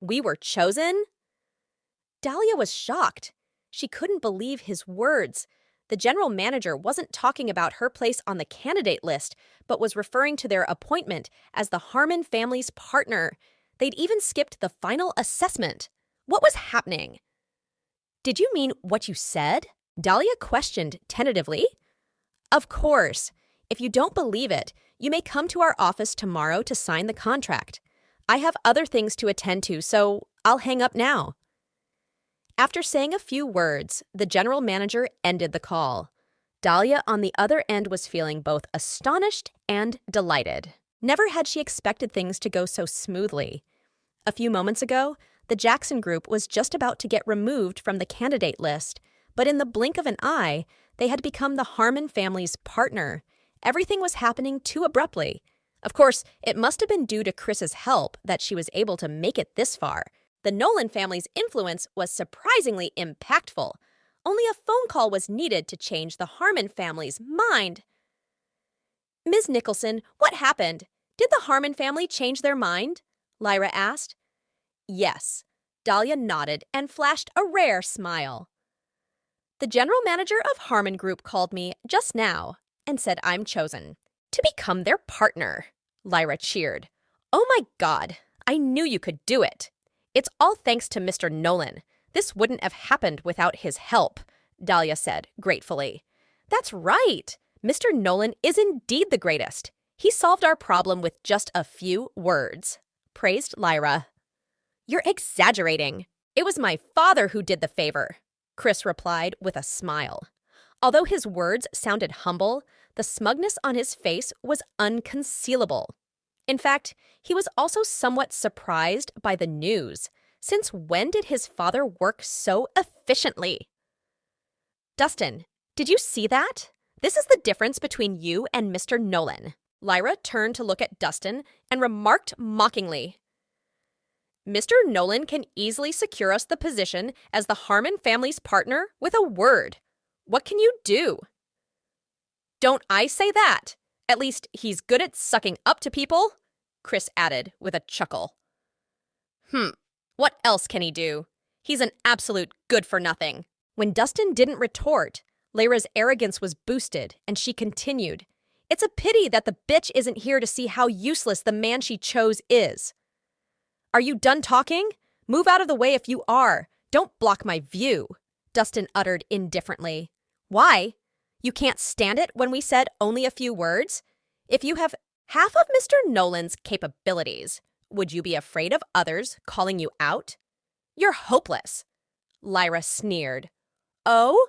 We were chosen? Dahlia was shocked. She couldn't believe his words. The general manager wasn't talking about her place on the candidate list, but was referring to their appointment as the Harmon family's partner. They'd even skipped the final assessment. What was happening? Did you mean what you said? Dahlia questioned tentatively. Of course. If you don't believe it, you may come to our office tomorrow to sign the contract. I have other things to attend to, so I'll hang up now. After saying a few words, the general manager ended the call. Dahlia on the other end was feeling both astonished and delighted. Never had she expected things to go so smoothly. A few moments ago, the Jackson Group was just about to get removed from the candidate list, but in the blink of an eye, they had become the Harmon family's partner. Everything was happening too abruptly. Of course, it must have been due to Chris's help that she was able to make it this far. The Nolan family's influence was surprisingly impactful. Only a phone call was needed to change the Harmon family's mind. Ms. Nicholson, what happened? Did the Harmon family change their mind? Lyra asked. Yes. Dahlia nodded and flashed a rare smile. The general manager of Harmon Group called me just now and said I'm chosen to become their partner. Lyra cheered. Oh my God, I knew you could do it. It's all thanks to Mr. Nolan. This wouldn't have happened without his help, Dahlia said gratefully. That's right. Mr. Nolan is indeed the greatest. He solved our problem with just a few words, praised Lyra. You're exaggerating. It was my father who did the favor, Chris replied with a smile. Although his words sounded humble, the smugness on his face was unconcealable. In fact, he was also somewhat surprised by the news. Since when did his father work so efficiently? Dustin, did you see that? This is the difference between you and Mr. Nolan. Lyra turned to look at Dustin and remarked mockingly. Mr. Nolan can easily secure us the position as the Harmon family's partner with a word. What can you do? Don't I say that? At least he's good at sucking up to people, Chris added with a chuckle. What else can he do? He's an absolute good-for-nothing. When Dustin didn't retort, Lyra's arrogance was boosted, and she continued. It's a pity that the bitch isn't here to see how useless the man she chose is. Are you done talking? Move out of the way if you are. Don't block my view, Dustin uttered indifferently. Why? You can't stand it when we said only a few words? If you have half of Mr. Nolan's capabilities, would you be afraid of others calling you out? You're hopeless, Lyra sneered. Oh?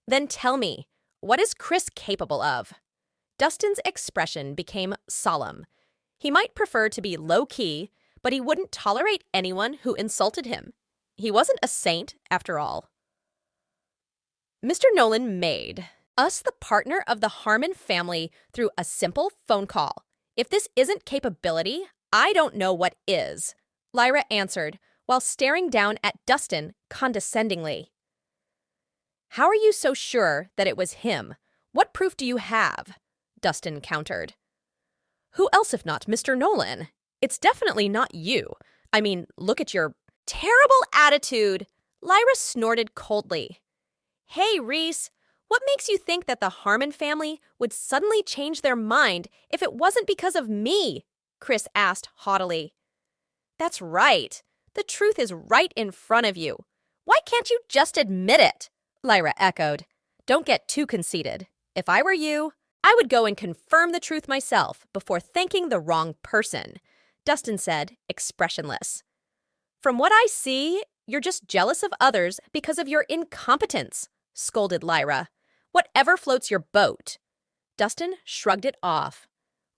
Then tell me, what is Chris capable of? Dustin's expression became solemn. He might prefer to be low-key, but he wouldn't tolerate anyone who insulted him. He wasn't a saint, after all. Mr. Nolan made us the partner of the Harmon family through a simple phone call. If this isn't capability, I don't know what is, Lyra answered while staring down at Dustin condescendingly. How are you so sure that it was him? What proof do you have? Dustin countered. Who else if not Mr. Nolan? It's definitely not you. I mean, look at your terrible attitude. Lyra snorted coldly. Hey, Rhys, what makes you think that the Harmon family would suddenly change their mind if it wasn't because of me? Chris asked haughtily. That's right. The truth is right in front of you. Why can't you just admit it? Lyra echoed. Don't get too conceited. If I were you, I would go and confirm the truth myself before thanking the wrong person, Dustin said, expressionless. From what I see, you're just jealous of others because of your incompetence, scolded Lyra. Whatever floats your boat. Dustin shrugged it off.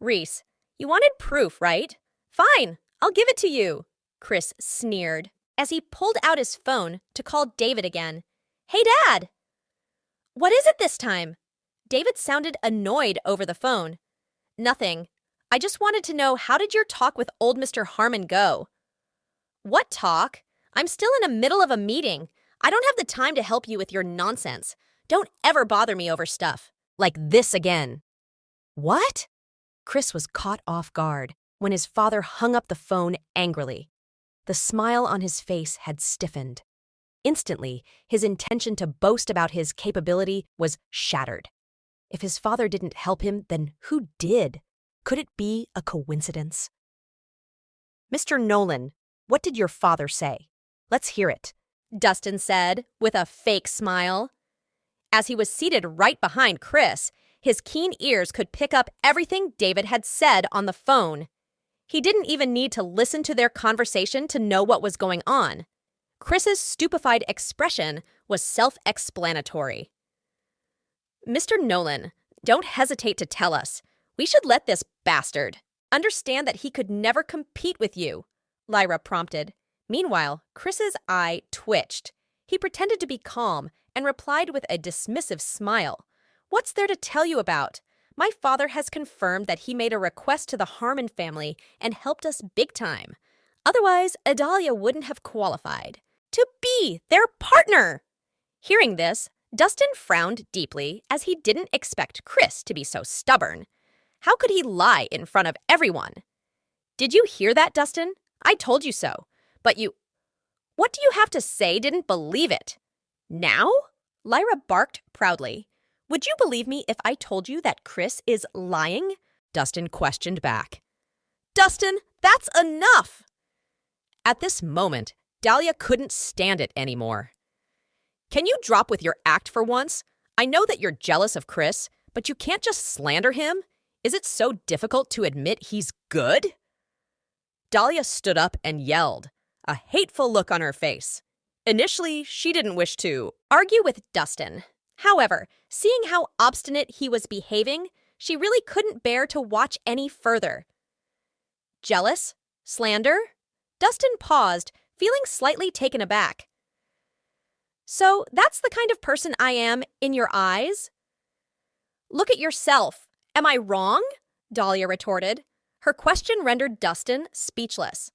Rhys, you wanted proof, right? Fine, I'll give it to you, Chris sneered as he pulled out his phone to call David again. Hey, Dad! What is it this time? David sounded annoyed over the phone. Nothing. I just wanted to know, how did your talk with old Mr. Harmon go? What talk? I'm still in the middle of a meeting. I don't have the time to help you with your nonsense. Don't ever bother me over stuff like this again. What? Chris was caught off guard when his father hung up the phone angrily. The smile on his face had stiffened. Instantly, his intention to boast about his capability was shattered. If his father didn't help him, then who did? Could it be a coincidence? "Mr. Nolan, what did your father say? Let's hear it," Dustin said, with a fake smile. As he was seated right behind Chris, his keen ears could pick up everything David had said on the phone. He didn't even need to listen to their conversation to know what was going on. Chris's stupefied expression was self-explanatory. "Mr. Nolan, don't hesitate to tell us. We should let this bastard understand that he could never compete with you," Lyra prompted. Meanwhile, Chris's eye twitched. He pretended to be calm and replied with a dismissive smile. "What's there to tell you about? My father has confirmed that he made a request to the Harmon family and helped us big time. Otherwise, Adalia wouldn't have qualified to be their partner." Hearing this, Dustin frowned deeply as he didn't expect Chris to be so stubborn. How could he lie in front of everyone? "Did you hear that, Dustin? I told you so. But what do you have to say didn't believe it?" "Now?" Lyra barked proudly. "Would you believe me if I told you that Chris is lying?" Dustin questioned back. "Dustin, that's enough!" At this moment, Dahlia couldn't stand it anymore. "Can you drop with your act for once? I know that you're jealous of Chris, but you can't just slander him. Is it so difficult to admit he's good?" Dahlia stood up and yelled, a hateful look on her face. Initially, she didn't wish to argue with Dustin. However, seeing how obstinate he was behaving, she really couldn't bear to watch any further. "Jealous? Slander?" Dustin paused, feeling slightly taken aback. "So that's the kind of person I am in your eyes?" "Look at yourself. Am I wrong?" Dahlia retorted. Her question rendered Dustin speechless.